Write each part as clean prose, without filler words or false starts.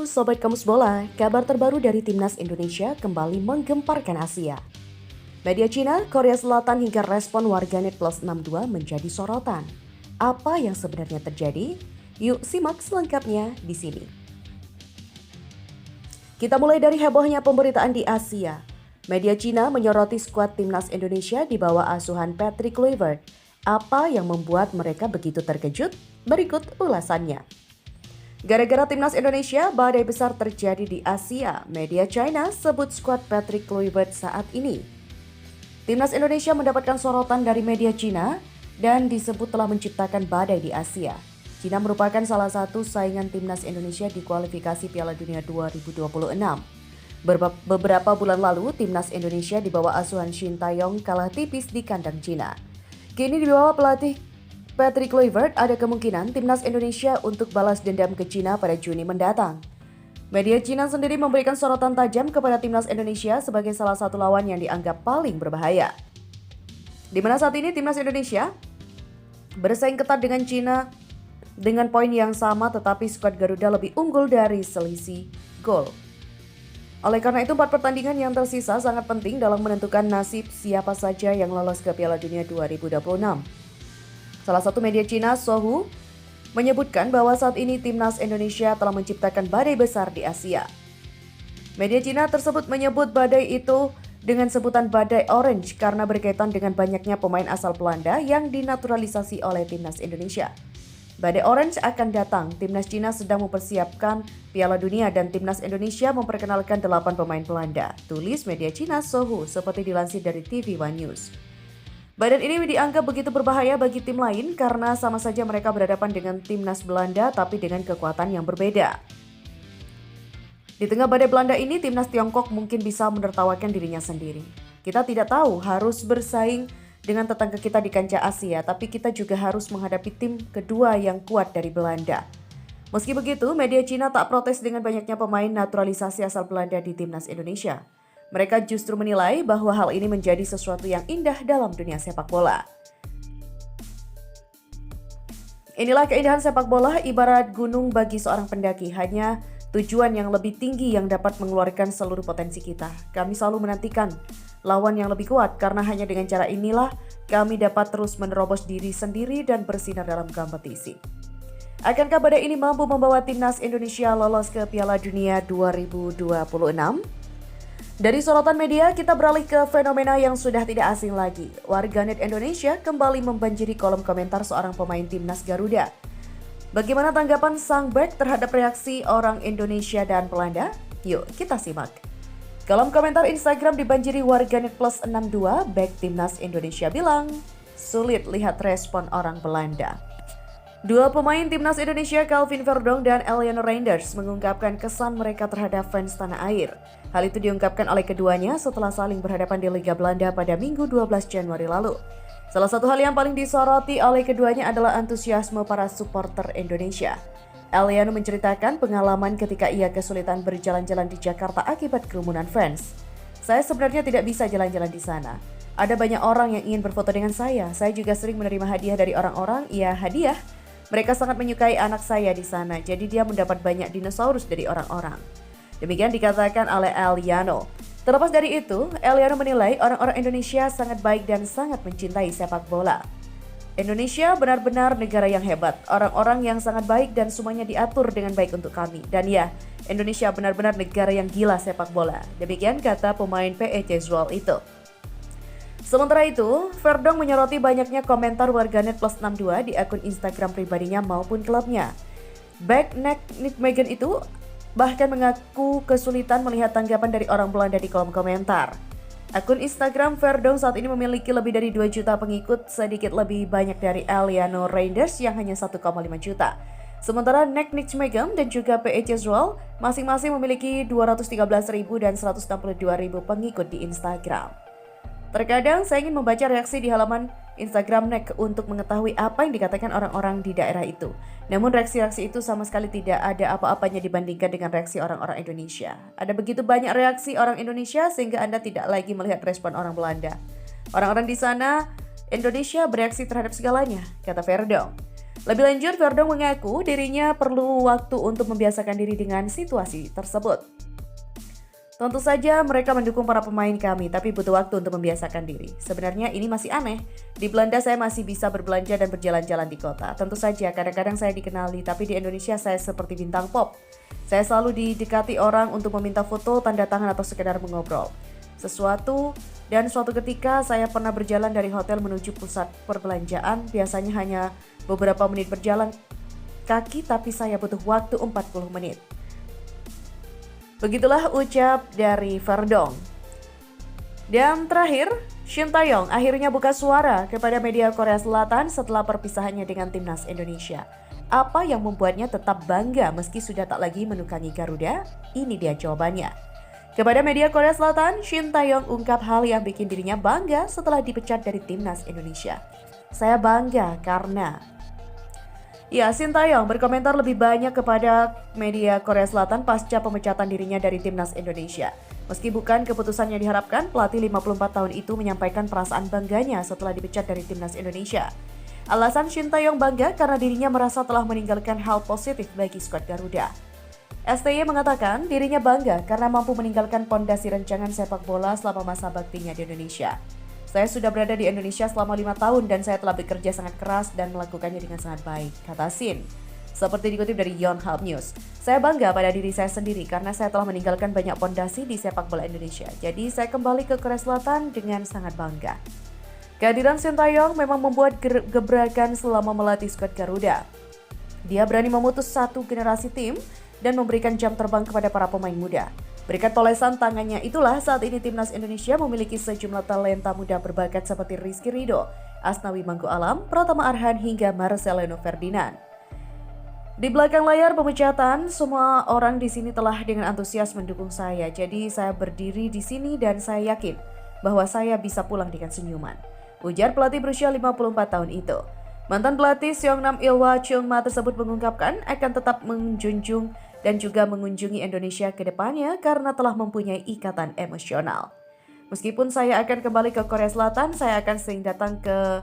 Sobat Kamus Bola, kabar terbaru dari Timnas Indonesia kembali menggemparkan Asia. Media Cina, Korea Selatan hingga respon warganet plus 62 menjadi sorotan. Apa yang sebenarnya terjadi? Yuk simak selengkapnya di sini. Kita mulai dari hebohnya pemberitaan di Asia. Media Cina menyoroti skuad Timnas Indonesia di bawah asuhan Patrick Kluivert. Apa yang membuat mereka begitu terkejut? Berikut ulasannya. Gara-gara Timnas Indonesia, badai besar terjadi di Asia. Media China sebut skuad Patrick Kluivert saat ini. Timnas Indonesia mendapatkan sorotan dari media Cina dan disebut telah menciptakan badai di Asia. Cina merupakan salah satu saingan Timnas Indonesia di kualifikasi Piala Dunia 2026. Beberapa bulan lalu, Timnas Indonesia di bawah asuhan Shin Tae-yong kalah tipis di kandang Cina. Kini di bawah pelatih Patrick Kluivert, ada kemungkinan Timnas Indonesia untuk balas dendam ke Cina pada Juni mendatang. Media Cina sendiri memberikan sorotan tajam kepada Timnas Indonesia sebagai salah satu lawan yang dianggap paling berbahaya. Di mana saat ini Timnas Indonesia bersaing ketat dengan Cina dengan poin yang sama, tetapi skuad Garuda lebih unggul dari selisih gol. Oleh karena itu, 4 pertandingan yang tersisa sangat penting dalam menentukan nasib siapa saja yang lolos ke Piala Dunia 2026. Salah satu media Cina, Sohu, menyebutkan bahwa saat ini Timnas Indonesia telah menciptakan badai besar di Asia. Media Cina tersebut menyebut badai itu dengan sebutan badai orange karena berkaitan dengan banyaknya pemain asal Belanda yang dinaturalisasi oleh Timnas Indonesia. Badai orange akan datang. Timnas Cina sedang mempersiapkan Piala Dunia dan Timnas Indonesia memperkenalkan 8 pemain Belanda. Tulis media Cina Sohu seperti dilansir dari TV One News. Badan ini dianggap begitu berbahaya bagi tim lain karena sama saja mereka berhadapan dengan Timnas Belanda tapi dengan kekuatan yang berbeda. Di tengah badai Belanda ini, Timnas Tiongkok mungkin bisa menertawakan dirinya sendiri. Kita tidak tahu harus bersaing dengan tetangga kita di kancah Asia, tapi kita juga harus menghadapi tim kedua yang kuat dari Belanda. Meski begitu, media Cina tak protes dengan banyaknya pemain naturalisasi asal Belanda di Timnas Indonesia. Mereka justru menilai bahwa hal ini menjadi sesuatu yang indah dalam dunia sepak bola. Inilah keindahan sepak bola, ibarat gunung bagi seorang pendaki. Hanya tujuan yang lebih tinggi yang dapat mengeluarkan seluruh potensi kita. Kami selalu menantikan lawan yang lebih kuat karena hanya dengan cara inilah kami dapat terus menerobos diri sendiri dan bersinar dalam kompetisi. Akankah badai ini mampu membawa Timnas Indonesia lolos ke Piala Dunia 2026? Dari sorotan media, kita beralih ke fenomena yang sudah tidak asing lagi. Warganet Indonesia kembali membanjiri kolom komentar seorang pemain Timnas Garuda. Bagaimana tanggapan sang bek terhadap reaksi orang Indonesia dan Belanda? Yuk kita simak. Kolom komentar Instagram dibanjiri warganet plus 62, bek Timnas Indonesia bilang, sulit lihat respon orang Belanda. Dua pemain Timnas Indonesia, Calvin Verdong dan Eliano Reinders, mengungkapkan kesan mereka terhadap fans tanah air. Hal itu diungkapkan oleh keduanya setelah saling berhadapan di Liga Belanda pada Minggu 12 Januari lalu. Salah satu hal yang paling disoroti oleh keduanya adalah antusiasme para supporter Indonesia. Eliano menceritakan pengalaman ketika ia kesulitan berjalan-jalan di Jakarta akibat kerumunan fans. Saya sebenarnya tidak bisa jalan-jalan di sana. Ada banyak orang yang ingin berfoto dengan saya. Saya juga sering menerima hadiah dari orang-orang. Ya, hadiah. Mereka sangat menyukai anak saya di sana, jadi dia mendapat banyak dinosaurus dari orang-orang. Demikian dikatakan oleh Eliano. Terlepas dari itu, Eliano menilai orang-orang Indonesia sangat baik dan sangat mencintai sepak bola. Indonesia benar-benar negara yang hebat, orang-orang yang sangat baik dan semuanya diatur dengan baik untuk kami. Dan ya, Indonesia benar-benar negara yang gila sepak bola. Demikian kata pemain PEC Zwolle itu. Sementara itu, Verdong menyoroti banyaknya komentar warganet plus 62 di akun Instagram pribadinya maupun klubnya. Bek Nick Megan itu bahkan mengaku kesulitan melihat tanggapan dari orang Belanda di kolom komentar. Akun Instagram Verdong saat ini memiliki lebih dari 2 juta pengikut, sedikit lebih banyak dari Eliano Reinders yang hanya 1,5 juta. Sementara Nick Megan dan juga PEC Zwolle masing-masing memiliki 213.000 dan 162.000 pengikut di Instagram. Terkadang saya ingin membaca reaksi di halaman Instagram NEK untuk mengetahui apa yang dikatakan orang-orang di daerah itu. Namun reaksi-reaksi itu sama sekali tidak ada apa-apanya dibandingkan dengan reaksi orang-orang Indonesia. Ada begitu banyak reaksi orang Indonesia sehingga Anda tidak lagi melihat respon orang Belanda. Orang-orang di sana, Indonesia bereaksi terhadap segalanya, kata Verdong. Lebih lanjut, Verdong mengaku dirinya perlu waktu untuk membiasakan diri dengan situasi tersebut. Tentu saja mereka mendukung para pemain kami, tapi butuh waktu untuk membiasakan diri. Sebenarnya ini masih aneh. Di Belanda saya masih bisa berbelanja dan berjalan-jalan di kota. Tentu saja kadang-kadang saya dikenali, tapi di Indonesia saya seperti bintang pop. Saya selalu didekati orang untuk meminta foto, tanda tangan, atau sekedar mengobrol. Suatu ketika saya pernah berjalan dari hotel menuju pusat perbelanjaan, biasanya hanya beberapa menit berjalan kaki, tapi saya butuh waktu 40 menit. Begitulah ucap dari Verdong. Dan terakhir, Shin Taeyong akhirnya buka suara kepada media Korea Selatan setelah perpisahannya dengan timnas Indonesia. Apa yang membuatnya tetap bangga meski sudah tak lagi menukangi Garuda? Ini dia jawabannya. Kepada media Korea Selatan, Shin Taeyong ungkap hal yang bikin dirinya bangga setelah dipecat dari timnas Indonesia. Saya bangga karena Shin Taeyong berkomentar lebih banyak kepada media Korea Selatan pasca pemecatan dirinya dari timnas Indonesia. Meski bukan keputusan yang diharapkan, pelatih 54 tahun itu menyampaikan perasaan bangganya setelah dipecat dari timnas Indonesia. Alasan Shin Taeyong bangga karena dirinya merasa telah meninggalkan hal positif bagi skuad Garuda. STY mengatakan dirinya bangga karena mampu meninggalkan pondasi rancangan sepak bola selama masa baktinya di Indonesia. Saya sudah berada di Indonesia selama 5 tahun dan saya telah bekerja sangat keras dan melakukannya dengan sangat baik, kata Shin. Seperti dikutip dari Yonhap News, saya bangga pada diri saya sendiri karena saya telah meninggalkan banyak pondasi di sepak bola Indonesia. Jadi saya kembali ke Korea Selatan dengan sangat bangga. Kehadiran Shin Taeyong memang membuat gebrakan selama melatih skuad Garuda. Dia berani memutus satu generasi tim dan memberikan jam terbang kepada para pemain muda. Berkat polesan tangannya itulah saat ini timnas Indonesia memiliki sejumlah talenta muda berbakat seperti Rizky Ridho, Asnawi Mangku Alam, Pratama Arhan hingga Marcelino Ferdinand. Di belakang layar pemecatan, semua orang di sini telah dengan antusias mendukung saya. Jadi saya berdiri di sini dan saya yakin bahwa saya bisa pulang dengan senyuman. Ujar pelatih berusia 54 tahun itu. Mantan pelatih Seongnam Ilhwa Cheongma tersebut mengungkapkan akan tetap menjunjung dan juga mengunjungi Indonesia ke depannya karena telah mempunyai ikatan emosional. Meskipun saya akan kembali ke Korea Selatan, saya akan sering datang ke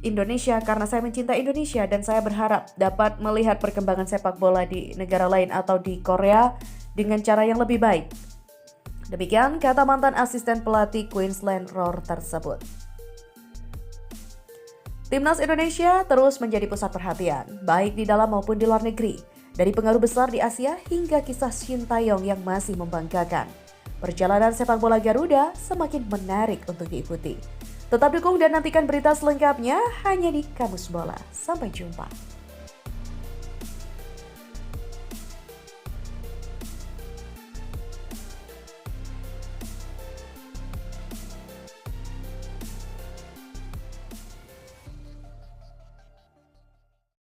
Indonesia karena saya mencintai Indonesia dan saya berharap dapat melihat perkembangan sepak bola di negara lain atau di Korea dengan cara yang lebih baik. Demikian kata mantan asisten pelatih Queensland Roar tersebut. Timnas Indonesia terus menjadi pusat perhatian, baik di dalam maupun di luar negeri. Dari pengaruh besar di Asia hingga kisah Shin Taeyong yang masih membanggakan. Perjalanan sepak bola Garuda semakin menarik untuk diikuti. Tetap dukung dan nantikan berita selengkapnya hanya di Kamus Bola. Sampai jumpa.